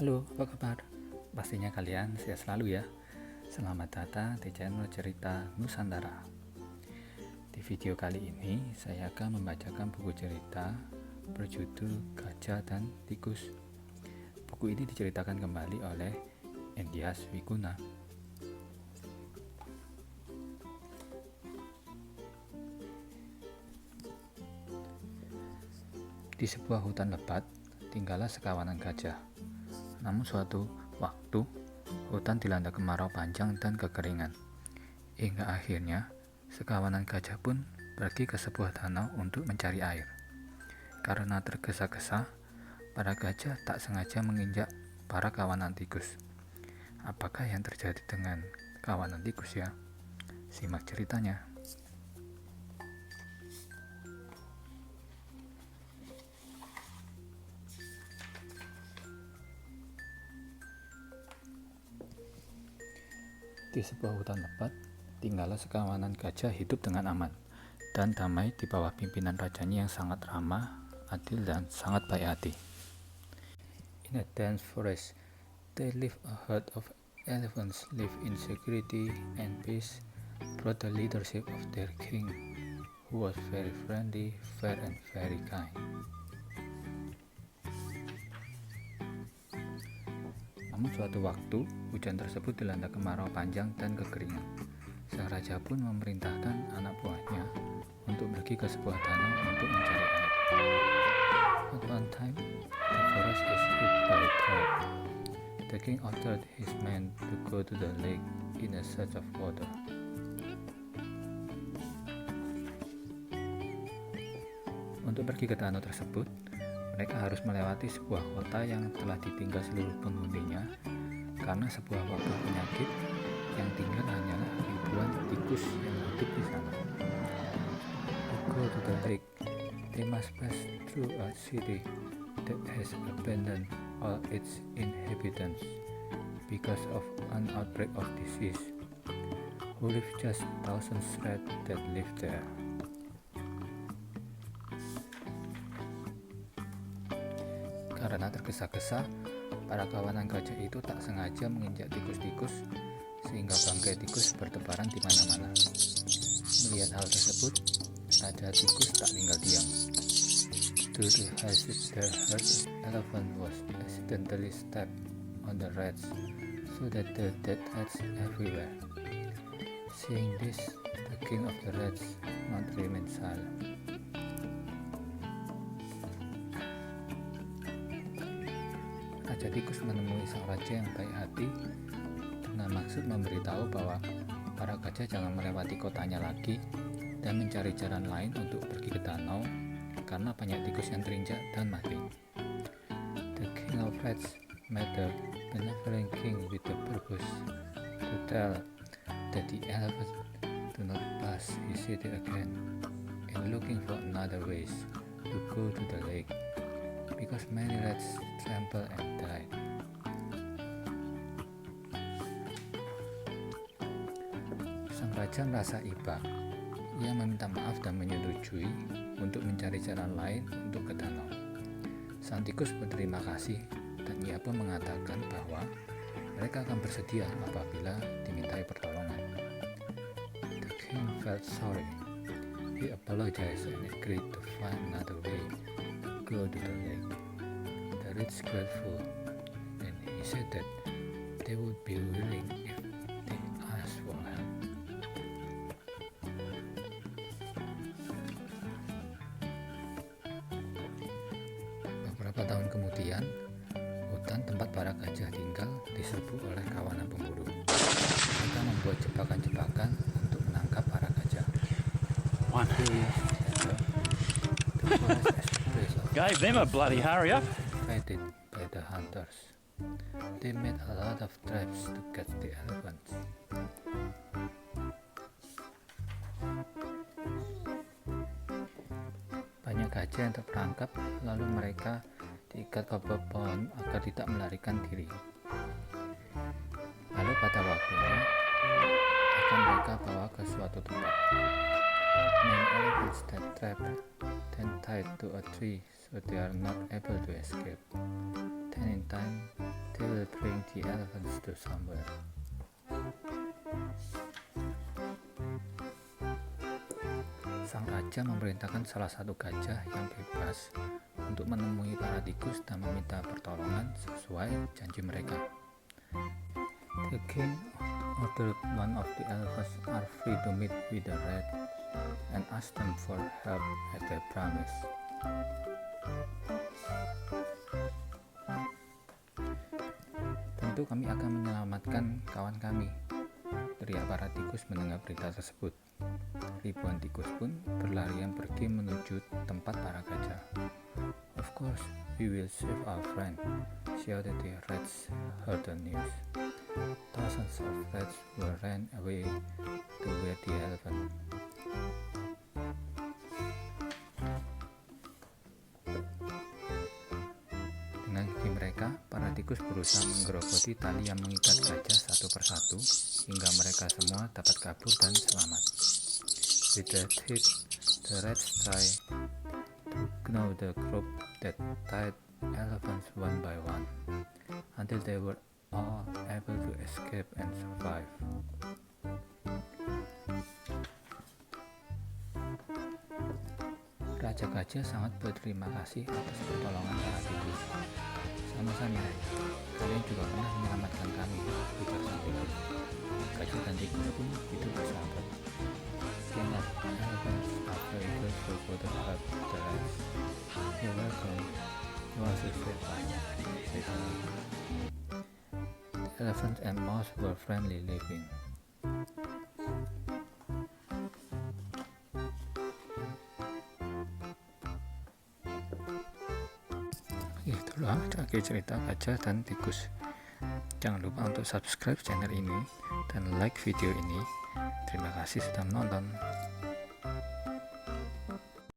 Halo, apa kabar? Pastinya kalian sehat selalu ya. Selamat datang di channel Cerita Nusantara. Di video kali ini, saya akan membacakan buku cerita berjudul Gajah dan Tikus. Buku ini diceritakan kembali oleh Endias Wiguna. Di sebuah hutan lebat, tinggallah sekawanan gajah. Namun suatu waktu, hutan dilanda kemarau panjang dan kekeringan. Hingga akhirnya, sekawanan gajah pun pergi ke sebuah danau untuk mencari air. Karena tergesa-gesa, para gajah tak sengaja menginjak para kawanan tikus. Apakah yang terjadi dengan kawanan tikus ya? Simak ceritanya. Di sebuah hutan lebat, tinggallah sekawanan gajah hidup dengan aman dan damai di bawah pimpinan rajanya yang sangat ramah, adil, dan sangat baik hati. In a dense forest, there lived a herd of elephants live in security and peace under the leadership of their king, who was very friendly, fair, and very kind. Namun suatu waktu, hujan tersebut dilanda kemarau panjang dan kekeringan. Sang raja pun memerintahkan anak buahnya untuk pergi ke sebuah danau untuk mencari air. At one time, the forest is hit by drought. The king ordered his men to go to the lake in a search of water. Untuk pergi ke danau tersebut, mereka harus melewati sebuah kota yang telah ditinggal seluruh penghuninya karena sebuah wabah penyakit yang tinggal hanyalah ribuan tikus yang hidup di sana. To go to the lake, they must pass through a city that has abandoned all its inhabitants because of an outbreak of disease, who live just thousands rats that live there. Karena tergesa-gesa, para kawanan gajah itu tak sengaja menginjak tikus-tikus sehingga bangkai tikus bertebaran di mana-mana. Melihat hal tersebut, Raja Tikus tak tinggal diam. Due to haste, the herd elephant was accidentally stepped on the rats, so that the dead rats everywhere. Seeing this, the king of the rats not remain silent. Raja Tikus menemui sang raja yang baik hati dengan maksud memberitahu bahwa para gajah jangan melewati kotanya lagi dan mencari jalan lain untuk pergi ke danau karena banyak tikus yang terinjak dan mati. The king of rats met the benevolent king with the purpose to tell that the elephant do not pass his city again and looking for another ways to go to the lake, because many rats trampled and died. Sang raja merasa iba. Ia meminta maaf dan menyetujui untuk mencari jalan lain untuk ke danau. Sang tikus berterima kasih dan ia pun mengatakan bahwa mereka akan bersedia apabila dimintai pertolongan. The king felt sorry. He apologized and agreed to find another way to go to the lake. The rich grateful, and he said that they would be willing if they asked for help. Beberapa tahun kemudian, hutan tempat para gajah tinggal diserbu oleh kawanan pemburu. Mereka membuat jebakan-jebakan untuk menangkap para gajah. One. The forest as a place of Gave them a bloody hurry up. invaded by the hunters. They made a lot of traps to catch the elephants. Banyak gajah yang terperangkap, lalu mereka diikat ke pohon agar tidak melarikan diri. Lalu pada waktunya akan mereka bawa ke suatu tempat. Many elephants that trapped, then tied to a tree so they are not able to escape. Then in time, they will bring the elephants to somewhere. Sang raja memerintahkan salah satu gajah yang bebas untuk menemui para tikus dan meminta pertolongan sesuai janji mereka. The king ordered one of the elephants are free to meet with the rat and ask them for help as they promised. Tentu kami akan menyelamatkan kawan kami, teriak para tikus mendengar berita tersebut. Ribuan tikus pun berlarian pergi menuju tempat para gajah. Of course, we will save our friend, shouted the rats heard the news. Thousands of rats were ran away to where the elephant. Dengan gigi mereka, para tikus berusaha menggerogoti tali yang mengikat gajah satu persatu hingga mereka semua dapat kabur dan selamat. With that hit, the rats tried to gnaw the rope that tied elephants one by one, until they were all able to escape and survive. Raja Gajah sangat berterima kasih atas pertolongan para tikus. Sama-sama, kalian juga pernah menyelamatkan kami, ujar sang tikus. Gajah dan tikus pun hidup bersahabat. King of elephants are very grateful for the help the rats. You're welcome. You are satisfied, said the elephant and mouse were friendly living. Itulah akhir cerita gajah dan tikus. Jangan lupa untuk subscribe channel ini dan like video ini. Terima kasih sudah menonton.